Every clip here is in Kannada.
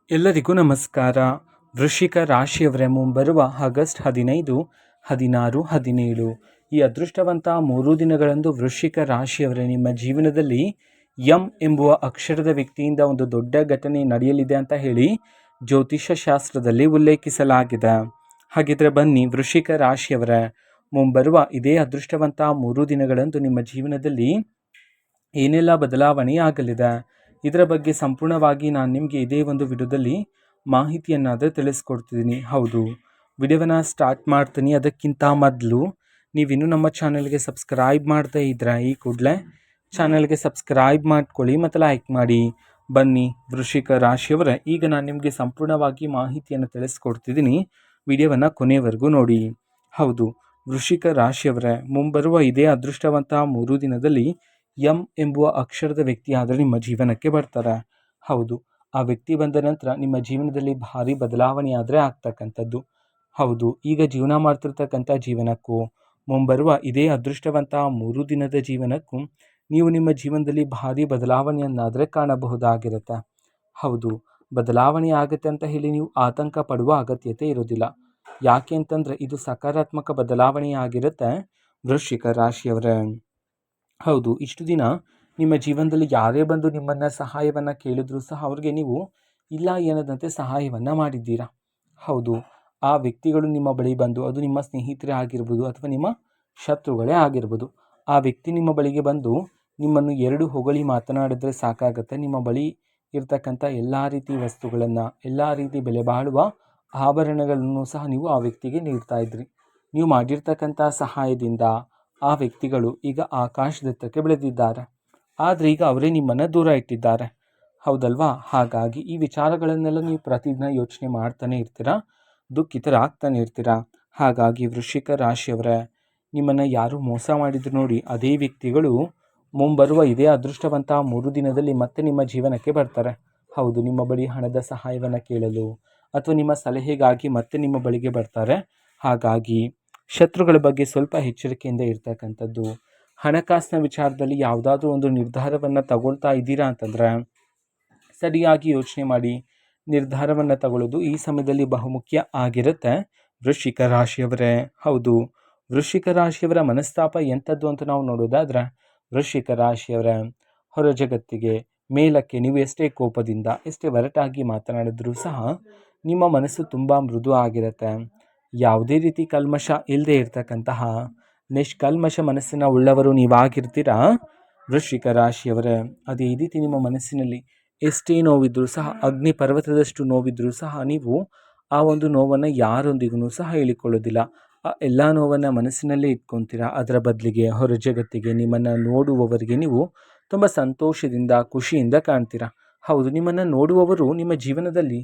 ಎಲ್ಲರಿಗೂ ನಮಸ್ಕಾರ. ವೃಶ್ಚಿಕ ರಾಶಿಯವರೇ, ಮುಂಬರುವ ಆಗಸ್ಟ್ 15, 16, 17 ಈ ಅದೃಷ್ಟವಂತ 3 ದಿನಗಳಂದು ವೃಶ್ಚಿಕ ರಾಶಿಯವರೇ, ನಿಮ್ಮ ಜೀವನದಲ್ಲಿ ಎಂ ಎಂಬುವ ಅಕ್ಷರದ ವ್ಯಕ್ತಿಯಿಂದ ಒಂದು ದೊಡ್ಡ ಘಟನೆ ನಡೆಯಲಿದೆ ಅಂತ ಹೇಳಿ ಜ್ಯೋತಿಷ್ಯ ಶಾಸ್ತ್ರದಲ್ಲಿ ಉಲ್ಲೇಖಿಸಲಾಗಿದೆ. ಹಾಗಿದ್ರೆ ಬನ್ನಿ, ವೃಶ್ಚಿಕ ರಾಶಿಯವರೇ, ಮುಂಬರುವ ಇದೇ ಅದೃಷ್ಟವಂತ 3 ದಿನಗಳಂದು ನಿಮ್ಮ ಜೀವನದಲ್ಲಿ ಏನೆಲ್ಲ ಬದಲಾವಣೆ ಆಗಲಿದೆ, ಇದರ ಬಗ್ಗೆ ಸಂಪೂರ್ಣವಾಗಿ ನಾನು ನಿಮಗೆ ಇದೇ ಒಂದು ವಿಡಿಯೋದಲ್ಲಿ ಮಾಹಿತಿಯನ್ನಾದರೆ ತಿಳಿಸ್ಕೊಡ್ತಿದ್ದೀನಿ. ಹೌದು, ವಿಡಿಯೋವನ್ನು ಸ್ಟಾರ್ಟ್ ಮಾಡ್ತೀನಿ. ಅದಕ್ಕಿಂತ ಮೊದಲು ನೀವಿನ್ನೂ ನಮ್ಮ ಚಾನಲ್ಗೆ ಸಬ್ಸ್ಕ್ರೈಬ್ ಮಾಡ್ತಾ ಇದ್ರೆ ಈ ಕೂಡಲೇ ಚಾನಲ್ಗೆ ಸಬ್ಸ್ಕ್ರೈಬ್ ಮಾಡ್ಕೊಳ್ಳಿ ಮತ್ತು ಲೈಕ್ ಮಾಡಿ. ಬನ್ನಿ ವೃಶ್ಚಿಕ ರಾಶಿಯವರೇ, ಈಗ ನಾನು ನಿಮಗೆ ಸಂಪೂರ್ಣವಾಗಿ ಮಾಹಿತಿಯನ್ನು ತಿಳಿಸ್ಕೊಡ್ತಿದ್ದೀನಿ. ವಿಡಿಯೋವನ್ನು ಕೊನೆಯವರೆಗೂ ನೋಡಿ. ಹೌದು, ವೃಶ್ಚಿಕ ರಾಶಿಯವರೇ, ಮುಂಬರುವ ಇದೇ ಅದೃಷ್ಟವಂತ 3 ದಿನದಲ್ಲಿ ಎಂ ಎಂಬುವ ಅಕ್ಷರದ ವ್ಯಕ್ತಿ ಆದರೆ ನಿಮ್ಮ ಜೀವನಕ್ಕೆ ಬರ್ತಾರೆ. ಹೌದು, ಆ ವ್ಯಕ್ತಿ ಬಂದ ನಂತರ ನಿಮ್ಮ ಜೀವನದಲ್ಲಿ ಭಾರಿ ಬದಲಾವಣೆ ಆದರೆ ಆಗ್ತಕ್ಕಂಥದ್ದು. ಹೌದು, ಈಗ ಜೀವನ ಮಾಡ್ತಿರ್ತಕ್ಕಂಥ ಜೀವನಕ್ಕೂ ಮುಂಬರುವ ಇದೇ ಅದೃಷ್ಟವಂತ 3 ದಿನದ ಜೀವನಕ್ಕೂ ನೀವು ನಿಮ್ಮ ಜೀವನದಲ್ಲಿ ಭಾರಿ ಬದಲಾವಣೆಯನ್ನಾದರೆ ಕಾಣಬಹುದಾಗಿರುತ್ತೆ. ಹೌದು, ಬದಲಾವಣೆ ಆಗುತ್ತೆ ಅಂತ ಹೇಳಿ ನೀವು ಆತಂಕ ಪಡುವ ಅಗತ್ಯತೆ ಇರೋದಿಲ್ಲ. ಯಾಕೆ ಅಂತಂದರೆ ಇದು ಸಕಾರಾತ್ಮಕ ಬದಲಾವಣೆ ಆಗಿರುತ್ತೆ ವೃಶ್ಚಿಕ ರಾಶಿಯವರೇ. ಹೌದು, ಇಷ್ಟು ದಿನ ನಿಮ್ಮ ಜೀವನದಲ್ಲಿ ಯಾರೇ ಬಂದು ನಿಮ್ಮನ್ನು ಸಹಾಯವನ್ನು ಕೇಳಿದ್ರೂ ಸಹ ಅವ್ರಿಗೆ ನೀವು ಇಲ್ಲ ಏನದಂತೆ ಸಹಾಯವನ್ನು ಮಾಡಿದ್ದೀರಾ. ಹೌದು, ಆ ವ್ಯಕ್ತಿಗಳು ನಿಮ್ಮ ಬಳಿ ಬಂದು, ಅದು ನಿಮ್ಮ ಸ್ನೇಹಿತರೇ ಆಗಿರ್ಬೋದು ಅಥವಾ ನಿಮ್ಮ ಶತ್ರುಗಳೇ ಆಗಿರ್ಬೋದು, ಆ ವ್ಯಕ್ತಿ ನಿಮ್ಮ ಬಳಿಗೆ ಬಂದು ನಿಮ್ಮನ್ನು 2 ಹೊಗಳಿ ಮಾತನಾಡಿದ್ರೆ ಸಾಕಾಗುತ್ತೆ. ನಿಮ್ಮ ಬಳಿ ಇರ್ತಕ್ಕಂಥ ಎಲ್ಲ ರೀತಿ ವಸ್ತುಗಳನ್ನು, ಎಲ್ಲ ರೀತಿ ಬೆಲೆ ಬಾಳುವ ಆಭರಣಗಳನ್ನು ಸಹ ನೀವು ಆ ವ್ಯಕ್ತಿಗೆ ನೀಡ್ತಾ ಇದ್ರಿ. ನೀವು ಮಾಡಿರ್ತಕ್ಕಂಥ ಸಹಾಯದಿಂದ ಆ ವ್ಯಕ್ತಿಗಳು ಈಗ ಆಕಾಶದೆತ್ತರಕ್ಕೆ ಬೆಳೆದಿದ್ದಾರೆ. ಆದರೆ ಈಗ ಅವರೇ ನಿಮ್ಮನ್ನು ದೂರ ಇಟ್ಟಿದ್ದಾರೆ, ಹೌದಲ್ವಾ? ಹಾಗಾಗಿ ಈ ವಿಚಾರಗಳನ್ನೆಲ್ಲ ನೀವು ಪ್ರತಿದಿನ ಯೋಚನೆ ಮಾಡ್ತಾನೆ ಇರ್ತೀರಾ, ದುಃಖಿತರಾಗ್ತಾನೆ ಇರ್ತೀರಾ. ಹಾಗಾಗಿ ವೃಶ್ಚಿಕ ರಾಶಿಯವರೇ, ನಿಮ್ಮನ್ನು ಯಾರು ಮೋಸ ಮಾಡಿದ್ರು ನೋಡಿ, ಅದೇ ವ್ಯಕ್ತಿಗಳು ಮುಂಬರುವ ಇದೇ ಅದೃಷ್ಟವಂತ 3 ದಿನದಲ್ಲಿ ಮತ್ತೆ ನಿಮ್ಮ ಜೀವನಕ್ಕೆ ಬರ್ತಾರೆ. ಹೌದು, ನಿಮ್ಮ ಬಳಿ ಹಣದ ಸಹಾಯವನ್ನು ಕೇಳಲು ಅಥವಾ ನಿಮ್ಮ ಸಲಹೆಗಾಗಿ ಮತ್ತೆ ನಿಮ್ಮ ಬಳಿಗೆ ಬರ್ತಾರೆ. ಹಾಗಾಗಿ ಶತ್ರುಗಳ ಬಗ್ಗೆ ಸ್ವಲ್ಪ ಎಚ್ಚರಿಕೆಯಿಂದ ಇರ್ತಕ್ಕಂಥದ್ದು. ಹಣಕಾಸಿನ ವಿಚಾರದಲ್ಲಿ ಯಾವುದಾದ್ರೂ ಒಂದು ನಿರ್ಧಾರವನ್ನು ತಗೊಳ್ತಾ ಇದ್ದೀರಾ ಅಂತಂದರೆ ಸರಿಯಾಗಿ ಯೋಚನೆ ಮಾಡಿ ನಿರ್ಧಾರವನ್ನು ತಗೊಳ್ಳೋದು ಈ ಸಮಯದಲ್ಲಿ ಬಹುಮುಖ್ಯ ಆಗಿರುತ್ತೆ ವೃಶ್ಚಿಕ ರಾಶಿಯವರೇ. ಹೌದು, ವೃಶ್ಚಿಕ ರಾಶಿಯವರ ಮನಸ್ತಾಪ ಎಂಥದ್ದು ಅಂತ ನಾವು ನೋಡೋದಾದರೆ, ವೃಶ್ಚಿಕ ರಾಶಿಯವರ ಹೊರ ಜಗತ್ತಿಗೆ ಮೇಲಕ್ಕೆ ನೀವು ಎಷ್ಟೇ ಕೋಪದಿಂದ, ಎಷ್ಟೇ ಒರಟಾಗಿ ಮಾತನಾಡಿದ್ರೂ ಸಹ ನಿಮ್ಮ ಮನಸ್ಸು ತುಂಬ ಮೃದು ಆಗಿರುತ್ತೆ. ಯಾವುದೇ ರೀತಿ ಕಲ್ಮಶ ಇಲ್ಲದೆ ಇರತಕ್ಕಂತಹ ನಿಷ್ಕಲ್ಮಶ ಮನಸ್ಸಿನ ಉಳ್ಳವರು ನೀವಾಗಿರ್ತೀರಾ ವೃಶ್ಚಿಕ ರಾಶಿಯವರೇ. ಅದೇ ರೀತಿ ನಿಮ್ಮ ಮನಸ್ಸಿನಲ್ಲಿ ಎಷ್ಟೇ ನೋವಿದ್ರೂ ಸಹ, ಅಗ್ನಿ ಪರ್ವತದಷ್ಟು ನೋವಿದ್ರೂ ಸಹ ನೀವು ಆ ಒಂದು ನೋವನ್ನು ಯಾರೊಂದಿಗೂ ಸಹ ಹೇಳಿಕೊಳ್ಳೋದಿಲ್ಲ. ಆ ಎಲ್ಲ ನೋವನ್ನು ಮನಸ್ಸಿನಲ್ಲೇ ಇಟ್ಕೊತೀರಾ. ಅದರ ಬದಲಿಗೆ ಹೊರ ಜಗತ್ತಿಗೆ, ನಿಮ್ಮನ್ನು ನೋಡುವವರಿಗೆ ನೀವು ತುಂಬ ಸಂತೋಷದಿಂದ, ಖುಷಿಯಿಂದ ಕಾಣ್ತೀರಾ. ಹೌದು, ನಿಮ್ಮನ್ನು ನೋಡುವವರು ನಿಮ್ಮ ಜೀವನದಲ್ಲಿ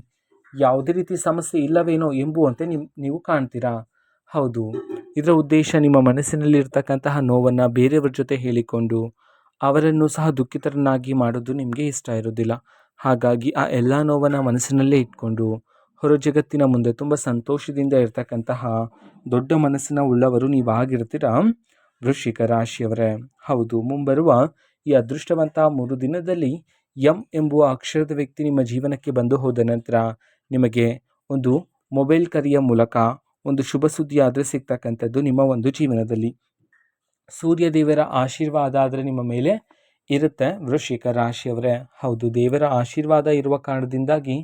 ಯಾವುದೇ ರೀತಿ ಸಮಸ್ಯೆ ಇಲ್ಲವೇನೋ ಎಂಬುವಂತೆ ನೀವು ಕಾಣ್ತೀರಾ. ಹೌದು, ಇದರ ಉದ್ದೇಶ ನಿಮ್ಮ ಮನಸ್ಸಿನಲ್ಲಿ ಇರ್ತಕ್ಕಂತಹ ನೋವನ್ನು ಬೇರೆಯವರ ಜೊತೆ ಹೇಳಿಕೊಂಡು ಅವರನ್ನು ಸಹ ದುಃಖಿತರನ್ನಾಗಿ ಮಾಡೋದು ನಿಮಗೆ ಇಷ್ಟ ಇರೋದಿಲ್ಲ. ಹಾಗಾಗಿ ಆ ಎಲ್ಲ ನೋವನ್ನು ಮನಸ್ಸಿನಲ್ಲೇ ಇಟ್ಕೊಂಡು ಹೊರ ಜಗತ್ತಿನ ಮುಂದೆ ತುಂಬ ಸಂತೋಷದಿಂದ ಇರ್ತಕ್ಕಂತಹ ದೊಡ್ಡ ಮನಸ್ಸಿನ ಉಳ್ಳವರು ನೀವಾಗಿರ್ತೀರಾ ವೃಶ್ಚಿಕ ರಾಶಿಯವರೇ. ಹೌದು, ಮುಂಬರುವ ಈ ಅದೃಷ್ಟವಂತ 3 ದಿನದಲ್ಲಿ ಎಂ ಎಂಬುವ ಅಕ್ಷರದ ವ್ಯಕ್ತಿ ನಿಮ್ಮ ಜೀವನಕ್ಕೆ ಬಂದು ಹೋದ ನಂತರ ನಿಮಗೆ ಒಂದು ಮೊಬೈಲ್ ಕರೆಯ ಮೂಲಕ ಒಂದು ಶುಭ ಸುದ್ದಿ ಆದರೆ ಸಿಗ್ತಕ್ಕಂಥದ್ದು ನಿಮ್ಮ ಒಂದು ಜೀವನದಲ್ಲಿ. ಸೂರ್ಯ ದೇವರ ಆಶೀರ್ವಾದ ಆದರೆ ನಿಮ್ಮ ಮೇಲೆ ಇರುತ್ತೆ ವೃಶ್ಚಿಕ ರಾಶಿಯವರೇ. ಹೌದು, ದೇವರ ಆಶೀರ್ವಾದ ಇರುವ ಕಾರಣದಿಂದಾಗಿ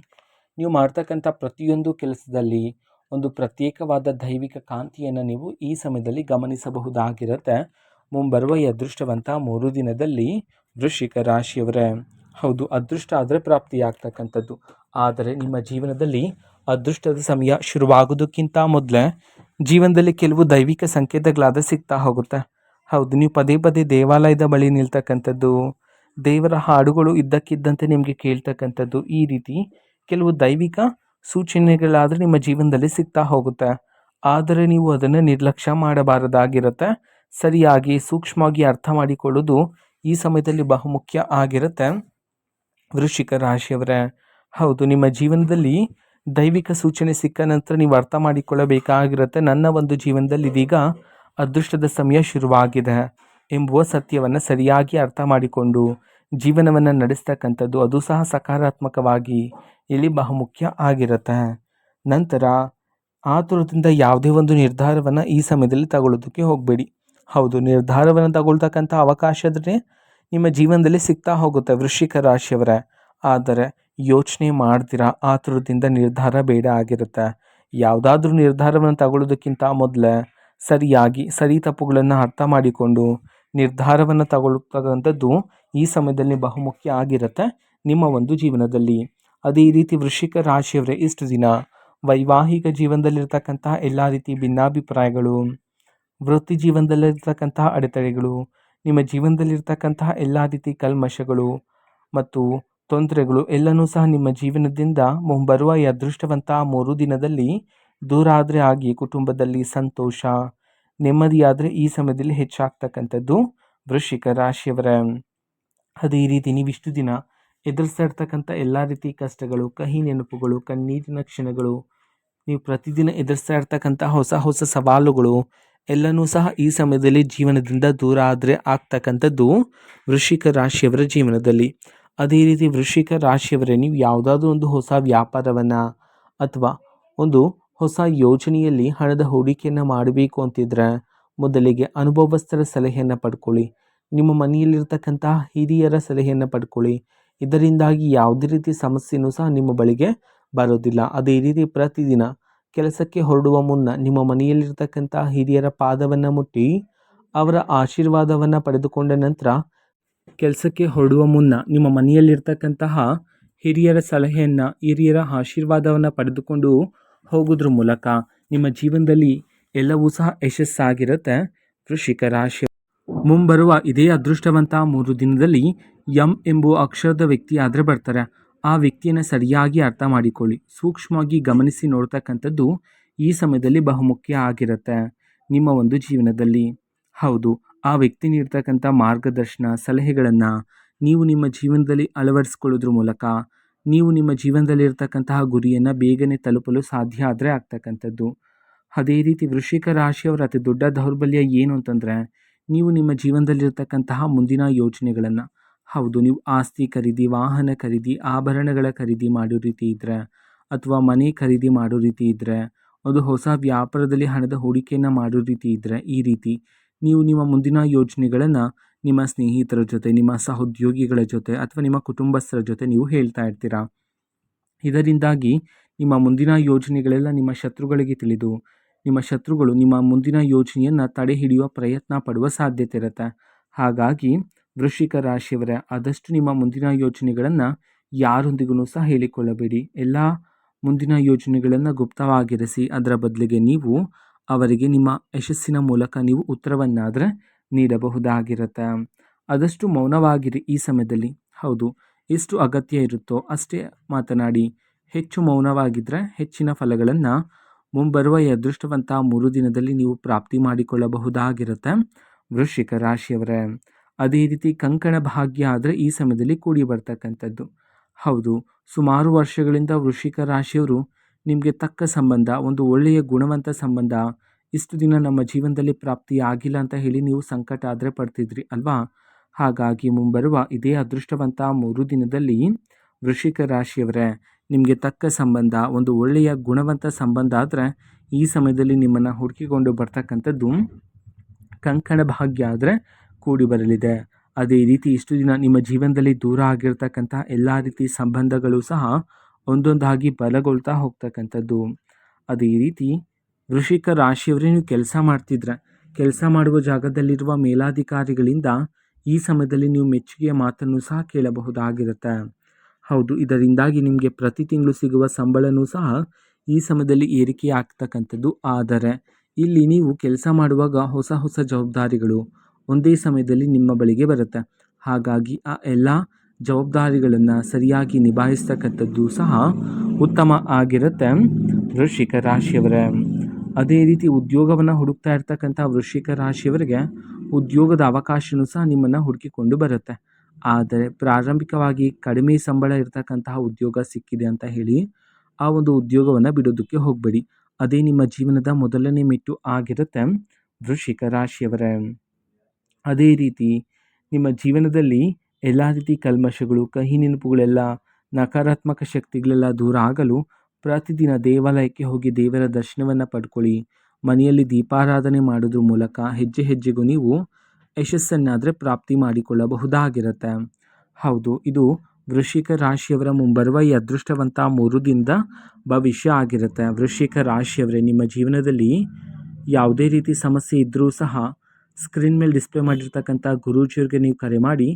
ನೀವು ಮಾಡ್ತಕ್ಕಂಥ ಪ್ರತಿಯೊಂದು ಕೆಲಸದಲ್ಲಿ ಒಂದು ಪ್ರತ್ಯೇಕವಾದ ದೈವಿಕ ಕಾಂತಿಯನ್ನು ನೀವು ಈ ಸಮಯದಲ್ಲಿ ಗಮನಿಸಬಹುದಾಗಿರುತ್ತೆ ಮುಂಬರುವ ಈ ಅದೃಷ್ಟವಂತ 3 ದಿನದಲ್ಲಿ ವೃಶ್ಚಿಕ ರಾಶಿಯವರೇ. ಹೌದು, ಅದೃಷ್ಟ ಆದರೆ ಪ್ರಾಪ್ತಿಯಾಗ್ತಕ್ಕಂಥದ್ದು. ಆದರೆ ನಿಮ್ಮ ಜೀವನದಲ್ಲಿ ಅದೃಷ್ಟದ ಸಮಯ ಶುರುವಾಗೋದಕ್ಕಿಂತ ಮೊದಲೇ ಜೀವನದಲ್ಲಿ ಕೆಲವು ದೈವಿಕ ಸಂಕೇತಗಳಾದ ಸಿಗ್ತಾ ಹೋಗುತ್ತೆ. ಹೌದು, ನೀವು ಪದೇ ಪದೇ ದೇವಾಲಯದ ಬಳಿ ನಿಲ್ತಕ್ಕಂಥದ್ದು, ದೇವರ ಹಾಡುಗಳು ಇದ್ದಕ್ಕಿದ್ದಂತೆ ನಿಮಗೆ ಕೇಳ್ತಕ್ಕಂಥದ್ದು, ಈ ರೀತಿ ಕೆಲವು ದೈವಿಕ ಸೂಚನೆಗಳಾದರೆ ನಿಮ್ಮ ಜೀವನದಲ್ಲಿ ಸಿಗ್ತಾ ಹೋಗುತ್ತೆ. ಆದರೆ ನೀವು ಅದನ್ನು ನಿರ್ಲಕ್ಷ್ಯ ಮಾಡಬಾರದಾಗಿರುತ್ತೆ. ಸರಿಯಾಗಿ ಸೂಕ್ಷ್ಮವಾಗಿ ಅರ್ಥ ಮಾಡಿಕೊಳ್ಳೋದು ಈ ಸಮಯದಲ್ಲಿ ಬಹುಮುಖ್ಯ ಆಗಿರುತ್ತೆ ವೃಶ್ಚಿಕ ರಾಶಿಯವರೇ. ಹೌದು, ನಿಮ್ಮ ಜೀವನದಲ್ಲಿ ದೈವಿಕ ಸೂಚನೆ ಸಿಕ್ಕ ನಂತರ ನೀವು ಅರ್ಥ ಮಾಡಿಕೊಳ್ಳಬೇಕಾಗಿರುತ್ತೆ, ನನ್ನ ಒಂದು ಜೀವನದಲ್ಲಿ ಇದೀಗ ಅದೃಷ್ಟದ ಸಮಯ ಶುರುವಾಗಿದೆ ಎಂಬುವ ಸತ್ಯವನ್ನು ಸರಿಯಾಗಿ ಅರ್ಥ ಮಾಡಿಕೊಂಡು ಜೀವನವನ್ನು ನಡೆಸ್ತಕ್ಕಂಥದ್ದು, ಅದು ಸಹ ಸಕಾರಾತ್ಮಕವಾಗಿ ಇಲ್ಲಿ ಬಹುಮುಖ್ಯ ಆಗಿರುತ್ತೆ. ನಂತರ ಆತುರದಿಂದ ಯಾವುದೇ ಒಂದು ನಿರ್ಧಾರವನ್ನು ಈ ಸಮಯದಲ್ಲಿ ತಗೊಳ್ಳೋದಕ್ಕೆ ಹೋಗಬೇಡಿ. ಹೌದು, ನಿರ್ಧಾರವನ್ನು ತಗೊಳ್ತಕ್ಕಂಥ ಅವಕಾಶದ್ರೆ ನಿಮ್ಮ ಜೀವನದಲ್ಲಿ ಸಿಗ್ತಾ ಹೋಗುತ್ತೆ ವೃಶ್ಚಿಕ ರಾಶಿಯವರೇ. ಆದರೆ ಯೋಚನೆ ಮಾಡ್ತೀರಾ, ಆತುರದಿಂದ ನಿರ್ಧಾರ ಬೇಡ ಆಗಿರುತ್ತೆ. ಯಾವುದಾದ್ರೂ ನಿರ್ಧಾರವನ್ನು ತಗೊಳ್ಳೋದಕ್ಕಿಂತ ಮೊದಲೇ ಸರಿಯಾಗಿ ಸರಿ ತಪ್ಪುಗಳನ್ನು ಅರ್ಥ ಮಾಡಿಕೊಂಡು ನಿರ್ಧಾರವನ್ನು ತಗೊಳ್ತಕ್ಕಂಥದ್ದು ಈ ಸಮಯದಲ್ಲಿ ಬಹುಮುಖ್ಯ ಆಗಿರುತ್ತೆ ನಿಮ್ಮ ಒಂದು ಜೀವನದಲ್ಲಿ. ಅದೇ ರೀತಿ ವೃಶ್ಚಿಕ ರಾಶಿಯವರೇ, ಇಷ್ಟು ದಿನ ವೈವಾಹಿಕ ಜೀವನದಲ್ಲಿರ್ತಕ್ಕಂತಹ ಎಲ್ಲ ರೀತಿ ಭಿನ್ನಾಭಿಪ್ರಾಯಗಳು, ವೃತ್ತಿ ಜೀವನದಲ್ಲಿರ್ತಕ್ಕಂತಹ ಅಡೆತಡೆಗಳು, ನಿಮ್ಮ ಜೀವನದಲ್ಲಿರ್ತಕ್ಕಂತಹ ಎಲ್ಲ ರೀತಿ ಕಲ್ಮಶಗಳು ಮತ್ತು ತೊಂದರೆಗಳು ಎಲ್ಲನೂ ಸಹ ನಿಮ್ಮ ಜೀವನದಿಂದ ಮುಂಬರುವ ಈ ಅದೃಷ್ಟವಂತ 3 ದಿನದಲ್ಲಿ ದೂರ ಆದರೆ ಆಗಿ ಕುಟುಂಬದಲ್ಲಿ ಸಂತೋಷ, ನೆಮ್ಮದಿಯಾದರೆ ಈ ಸಮಯದಲ್ಲಿ ಹೆಚ್ಚಾಗ್ತಕ್ಕಂಥದ್ದು ವೃಶ್ಚಿಕ ರಾಶಿಯವರೇ. ಅದೇ ರೀತಿ ನೀವಿಷ್ಟು ದಿನ ಎದುರಿಸ್ತಾ ಇರ್ತಕ್ಕಂಥ ಎಲ್ಲ ರೀತಿ ಕಷ್ಟಗಳು, ಕಹಿ ನೆನಪುಗಳು, ಕಣ್ಣೀರಿನ ಕ್ಷಣಗಳು, ನೀವು ಪ್ರತಿದಿನ ಎದುರಿಸ್ತಾ ಇರ್ತಕ್ಕಂಥ ಹೊಸ ಹೊಸ ಸವಾಲುಗಳು ಎಲ್ಲನೂ ಸಹ ಈ ಸಮಯದಲ್ಲಿ ಜೀವನದಿಂದ ದೂರ ಆದರೆ ಆಗ್ತಕ್ಕಂಥದ್ದು ವೃಶ್ಚಿಕ ರಾಶಿಯವರ ಜೀವನದಲ್ಲಿ. ಅದೇ ರೀತಿ ವೃಶ್ಚಿಕ ರಾಶಿಯವರೇ, ನೀವು ಯಾವುದಾದ್ರೂ ಒಂದು ಹೊಸ ವ್ಯಾಪಾರವನ್ನು ಅಥವಾ ಒಂದು ಹೊಸ ಯೋಜನೆಯಲ್ಲಿ ಹಣದ ಹೂಡಿಕೆಯನ್ನು ಮಾಡಬೇಕು ಅಂತಿದ್ರೆ ಮೊದಲಿಗೆ ಅನುಭವಸ್ಥರ ಸಲಹೆಯನ್ನು ಪಡ್ಕೊಳ್ಳಿ. ನಿಮ್ಮ ಮನೆಯಲ್ಲಿರ್ತಕ್ಕಂತಹ ಹಿರಿಯರ ಸಲಹೆಯನ್ನು ಪಡ್ಕೊಳ್ಳಿ. ಇದರಿಂದಾಗಿ ಯಾವುದೇ ರೀತಿ ಸಮಸ್ಯೆಯೂ ಸಹ ನಿಮ್ಮ ಬಳಿಗೆ ಬರೋದಿಲ್ಲ. ಅದೇ ರೀತಿ ಪ್ರತಿದಿನ ಕೆಲಸಕ್ಕೆ ಹೊರಡುವ ಮುನ್ನ ನಿಮ್ಮ ಮನೆಯಲ್ಲಿರ್ತಕ್ಕಂಥ ಹಿರಿಯರ ಪಾದವನ್ನು ಮುಟ್ಟಿ ಅವರ ಆಶೀರ್ವಾದವನ್ನು ಪಡೆದುಕೊಂಡ ನಂತರ ಕೆಲಸಕ್ಕೆ ಹೊರಡುವ ಮುನ್ನ ನಿಮ್ಮ ಮನೆಯಲ್ಲಿರ್ತಕ್ಕಂತಹ ಹಿರಿಯರ ಸಲಹೆಯನ್ನು, ಹಿರಿಯರ ಆಶೀರ್ವಾದವನ್ನು ಪಡೆದುಕೊಂಡು ಹೋಗೋದ್ರ ಮೂಲಕ ನಿಮ್ಮ ಜೀವನದಲ್ಲಿ ಎಲ್ಲವೂ ಸಹ ಯಶಸ್ಸಾಗಿರುತ್ತೆ ವೃಶ್ಚಿಕ ರಾಶಿ. ಮುಂಬರುವ ಇದೇ ಅದೃಷ್ಟವಂತ 3 ದಿನದಲ್ಲಿ ಎಂ ಎಂಬುವ ಅಕ್ಷರದ ವ್ಯಕ್ತಿ ಆದರೆ ಬರ್ತಾರೆ. ಆ ವ್ಯಕ್ತಿಯನ್ನು ಸರಿಯಾಗಿ ಅರ್ಥ ಮಾಡಿಕೊಳ್ಳಿ, ಸೂಕ್ಷ್ಮವಾಗಿ ಗಮನಿಸಿ ನೋಡ್ತಕ್ಕಂಥದ್ದು ಈ ಸಮಯದಲ್ಲಿ ಬಹುಮುಖ್ಯ ಆಗಿರುತ್ತೆ ನಿಮ್ಮ ಒಂದು ಜೀವನದಲ್ಲಿ. ಹೌದು, ಆ ವ್ಯಕ್ತಿ ನೀಡ್ತಕ್ಕಂಥ ಮಾರ್ಗದರ್ಶನ, ಸಲಹೆಗಳನ್ನು ನೀವು ನಿಮ್ಮ ಜೀವನದಲ್ಲಿ ಅಳವಡಿಸ್ಕೊಳ್ಳೋದ್ರ ಮೂಲಕ ನೀವು ನಿಮ್ಮ ಜೀವನದಲ್ಲಿರ್ತಕ್ಕಂತಹ ಗುರಿಯನ್ನು ಬೇಗನೆ ತಲುಪಲು ಸಾಧ್ಯ ಆದರೆ ಆಗ್ತಕ್ಕಂಥದ್ದು. ಅದೇ ರೀತಿ ವೃಶ್ಚಿಕ ರಾಶಿಯವರ ಅತಿ ದೊಡ್ಡ ದೌರ್ಬಲ್ಯ ಏನು ಅಂತಂದರೆ, ನೀವು ನಿಮ್ಮ ಜೀವನದಲ್ಲಿರ್ತಕ್ಕಂತಹ ಮುಂದಿನ ಯೋಚನೆಗಳನ್ನು, ಹೌದು, ನೀವು ಆಸ್ತಿ ಖರೀದಿ, ವಾಹನ ಖರೀದಿ, ಆಭರಣಗಳ ಖರೀದಿ ಮಾಡೋ ರೀತಿ ಇದ್ದರೆ ಅಥವಾ ಮನೆ ಖರೀದಿ ಮಾಡೋ ರೀತಿ ಇದ್ದರೆ, ಒಂದು ಹೊಸ ವ್ಯಾಪಾರದಲ್ಲಿ ಹಣದ ಹೂಡಿಕೆಯನ್ನು ಮಾಡೋ ರೀತಿ ಇದ್ದರೆ, ಈ ರೀತಿ ನೀವು ನಿಮ್ಮ ಮುಂದಿನ ಯೋಜನೆಗಳನ್ನು ನಿಮ್ಮ ಸ್ನೇಹಿತರ ಜೊತೆ, ನಿಮ್ಮ ಸಹೋದ್ಯೋಗಿಗಳ ಜೊತೆ ಅಥವಾ ನಿಮ್ಮ ಕುಟುಂಬಸ್ಥರ ಜೊತೆ ನೀವು ಹೇಳ್ತಾ ಇರ್ತೀರಾ. ಇದರಿಂದಾಗಿ ನಿಮ್ಮ ಮುಂದಿನ ಯೋಜನೆಗಳೆಲ್ಲ ನಿಮ್ಮ ಶತ್ರುಗಳಿಗೆ ತಿಳಿದು ನಿಮ್ಮ ಶತ್ರುಗಳು ನಿಮ್ಮ ಮುಂದಿನ ಯೋಜನೆಯನ್ನು ತಡೆ ಹಿಡಿಯುವ ಪ್ರಯತ್ನ ಪಡುವ ಸಾಧ್ಯತೆ ಇರುತ್ತೆ. ಹಾಗಾಗಿ ವೃಶ್ಚಿಕ ರಾಶಿಯವರೇ, ಆದಷ್ಟು ನಿಮ್ಮ ಮುಂದಿನ ಯೋಜನೆಗಳನ್ನು ಯಾರೊಂದಿಗೂ ಸಹ ಹೇಳಿಕೊಳ್ಳಬೇಡಿ. ಎಲ್ಲ ಮುಂದಿನ ಯೋಜನೆಗಳನ್ನು ಗುಪ್ತವಾಗಿರಿಸಿ ಅದರ ಬದಲಿಗೆ ನೀವು ಅವರಿಗೆ ನಿಮ್ಮ ಯಶಸ್ಸಿನ ಮೂಲಕ ನೀವು ಉತ್ತರವನ್ನಾದರೆ ನೀಡಬಹುದಾಗಿರುತ್ತೆ. ಆದಷ್ಟು ಮೌನವಾಗಿರಿ ಈ ಸಮಯದಲ್ಲಿ. ಹೌದು, ಎಷ್ಟು ಅಗತ್ಯ ಇರುತ್ತೋ ಅಷ್ಟೇ ಮಾತನಾಡಿ. ಹೆಚ್ಚು ಮೌನವಾಗಿದ್ದರೆ ಹೆಚ್ಚಿನ ಫಲಗಳನ್ನು ಮುಂಬರುವ ಈ ಅದೃಷ್ಟವಂತ 3 ದಿನದಲ್ಲಿ ನೀವು ಪ್ರಾಪ್ತಿ ಮಾಡಿಕೊಳ್ಳಬಹುದಾಗಿರುತ್ತೆ ವೃಶ್ಚಿಕ ರಾಶಿಯವರೇ. ಅದೇ ರೀತಿ ಕಂಕಣ ಭಾಗ್ಯ ಆದರೆ ಈ ಸಮಯದಲ್ಲಿ ಕೂಡಿ ಬರ್ತಕ್ಕಂಥದ್ದು. ಹೌದು, ಸುಮಾರು ವರ್ಷಗಳಿಂದ ವೃಶ್ಚಿಕ ರಾಶಿಯವರು ನಿಮಗೆ ತಕ್ಕ ಸಂಬಂಧ, ಒಂದು ಒಳ್ಳೆಯ ಗುಣವಂತ ಸಂಬಂಧ ಇಷ್ಟು ದಿನ ನಮ್ಮ ಜೀವನದಲ್ಲಿ ಪ್ರಾಪ್ತಿ ಆಗಿಲ್ಲ ಅಂತ ಹೇಳಿ ನೀವು ಸಂಕಟ ಆದರೆ ಪಡ್ತಿದ್ರಿ ಅಲ್ವಾ. ಹಾಗಾಗಿ ಮುಂಬರುವ ಇದೇ ಅದೃಷ್ಟವಂತ 3 ದಿನದಲ್ಲಿ ವೃಶ್ಚಿಕ ರಾಶಿಯವರೇ, ನಿಮಗೆ ತಕ್ಕ ಸಂಬಂಧ, ಒಂದು ಒಳ್ಳೆಯ ಗುಣವಂತ ಸಂಬಂಧ ಆದರೆ ಈ ಸಮಯದಲ್ಲಿ ನಿಮ್ಮನ್ನು ಹುಡುಕಿಕೊಂಡು ಬರ್ತಕ್ಕಂಥದ್ದು ಕಂಕಣ ಭಾಗ್ಯ ಆದರೆ ಕೂಡಿ ಬರಲಿದೆ. ಅದೇ ರೀತಿ ಇಷ್ಟು ದಿನ ನಿಮ್ಮ ಜೀವನದಲ್ಲಿ ದೂರ ಆಗಿರ್ತಕ್ಕಂಥ ಎಲ್ಲ ರೀತಿ ಸಂಬಂಧಗಳು ಸಹ ಒಂದೊಂದಾಗಿ ಬಲಗೊಳ್ತಾ ಹೋಗ್ತಕ್ಕಂಥದ್ದು. ಅದೇ ರೀತಿ ವೃಶ್ಚಿಕ ರಾಶಿಯವರೇ, ನೀವು ಕೆಲಸ ಮಾಡ್ತಿದ್ರೆ ಕೆಲಸ ಮಾಡುವ ಜಾಗದಲ್ಲಿರುವ ಮೇಲಾಧಿಕಾರಿಗಳಿಂದ ಈ ಸಮಯದಲ್ಲಿ ನೀವು ಮೆಚ್ಚುಗೆಯ ಮಾತನ್ನು ಸಹ ಕೇಳಬಹುದಾಗಿರುತ್ತೆ. ಹೌದು, ಇದರಿಂದಾಗಿ ನಿಮಗೆ ಪ್ರತಿ ತಿಂಗಳು ಸಿಗುವ ಸಂಬಳನೂ ಸಹ ಈ ಸಮಯದಲ್ಲಿ ಏರಿಕೆ ಆಗ್ತಕ್ಕಂಥದ್ದು. ಆದರೆ ಇಲ್ಲಿ ನೀವು ಕೆಲಸ ಮಾಡುವಾಗ ಹೊಸ ಹೊಸ ಜವಾಬ್ದಾರಿಗಳು ಒಂದೇ ಸಮಯದಲ್ಲಿ ನಿಮ್ಮ ಬಳಿಗೆ ಬರುತ್ತೆ. ಹಾಗಾಗಿ ಆ ಎಲ್ಲ ಜವಾಬ್ದಾರಿಗಳನ್ನು ಸರಿಯಾಗಿ ನಿಭಾಯಿಸ್ತಕ್ಕಂಥದ್ದು ಸಹ ಉತ್ತಮ ಆಗಿರುತ್ತೆ ವೃಶ್ಚಿಕ ರಾಶಿಯವರೇ. ಅದೇ ರೀತಿ ಉದ್ಯೋಗವನ್ನು ಹುಡುಕ್ತಾ ಇರ್ತಕ್ಕಂಥ ವೃಶ್ಚಿಕ ರಾಶಿಯವರಿಗೆ ಉದ್ಯೋಗದ ಅವಕಾಶವೂ ಸಹ ನಿಮ್ಮನ್ನು ಹುಡುಕಿಕೊಂಡು ಬರುತ್ತೆ. ಆದರೆ ಪ್ರಾರಂಭಿಕವಾಗಿ ಕಡಿಮೆ ಸಂಬಳ ಇರತಕ್ಕಂತಹ ಉದ್ಯೋಗ ಸಿಕ್ಕಿದೆ ಅಂತ ಹೇಳಿ ಆ ಒಂದು ಉದ್ಯೋಗವನ್ನು ಬಿಡೋದಕ್ಕೆ ಹೋಗಬೇಡಿ. ಅದೇ ನಿಮ್ಮ ಜೀವನದ ಮೊದಲನೇ ಮೆಟ್ಟು ಆಗಿರುತ್ತೆ ವೃಶ್ಚಿಕ ರಾಶಿಯವರೇ. ಅದೇ ರೀತಿ ನಿಮ್ಮ ಜೀವನದಲ್ಲಿ ಎಲ್ಲ ರೀತಿ ಕಲ್ಮಶಗಳು, ಕಹಿ ನೆನಪುಗಳೆಲ್ಲ ನಕಾರಾತ್ಮಕ ಶಕ್ತಿಗಳೆಲ್ಲ ದೂರ ಆಗಲು ಪ್ರತಿದಿನ ದೇವಾಲಯಕ್ಕೆ ಹೋಗಿ ದೇವರ ದರ್ಶನವನ್ನು ಪಡ್ಕೊಳ್ಳಿ. ಮನೆಯಲ್ಲಿ ದೀಪಾರಾಧನೆ ಮಾಡೋದ್ರ ಮೂಲಕ ಹೆಜ್ಜೆ ಹೆಜ್ಜೆಗೂ ನೀವು ಯಶಸ್ಸನ್ನಾದರೆ ಪ್ರಾಪ್ತಿ ಮಾಡಿಕೊಳ್ಳಬಹುದಾಗಿರುತ್ತೆ. ಹೌದು, ಇದು ವೃಶ್ಚಿಕ ರಾಶಿಯವರ ಮುಂಬರುವ ಈ ಅದೃಷ್ಟವಂತ 3 ದಿನದ ಭವಿಷ್ಯ ಆಗಿರುತ್ತೆ. ವೃಶ್ಚಿಕ ರಾಶಿಯವರೇ, ನಿಮ್ಮ ಜೀವನದಲ್ಲಿ ಯಾವುದೇ ರೀತಿ ಸಮಸ್ಯೆ ಇದ್ದರೂ ಸಹ ಸ್ಕ್ರೀನ್ ಮೇಲೆ ಡಿಸ್ಪ್ಲೇ ಮಾಡಿರ್ತಕ್ಕಂಥ ಗುರೂಜಿಯವ್ರಿಗೆ ನೀವು ಕರೆ ಮಾಡಿ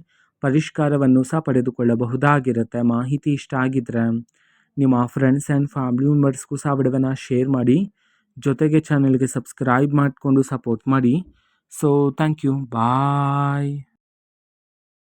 ಪರಿಷ್ಕಾರವನ್ನು ಸಹ ಪಡೆದುಕೊಳ್ಳಬಹುದಾಗಿರುತ್ತೆ. ಮಾಹಿತಿ ಇಷ್ಟ ಆಗಿದ್ದರೆ ನಿಮ್ಮ ಫ್ರೆಂಡ್ಸ್ ಆ್ಯಂಡ್ ಫ್ಯಾಮಿಲಿ ಮೆಂಬರ್ಸ್ಗೂ ಸಹ ವಿಡಿಯೋವನ್ನು ಶೇರ್ ಮಾಡಿ, ಜೊತೆಗೆ ಚಾನಲ್ಗೆ ಸಬ್ಸ್ಕ್ರೈಬ್ ಮಾಡಿಕೊಂಡು ಸಪೋರ್ಟ್ ಮಾಡಿ. So thank you, bye.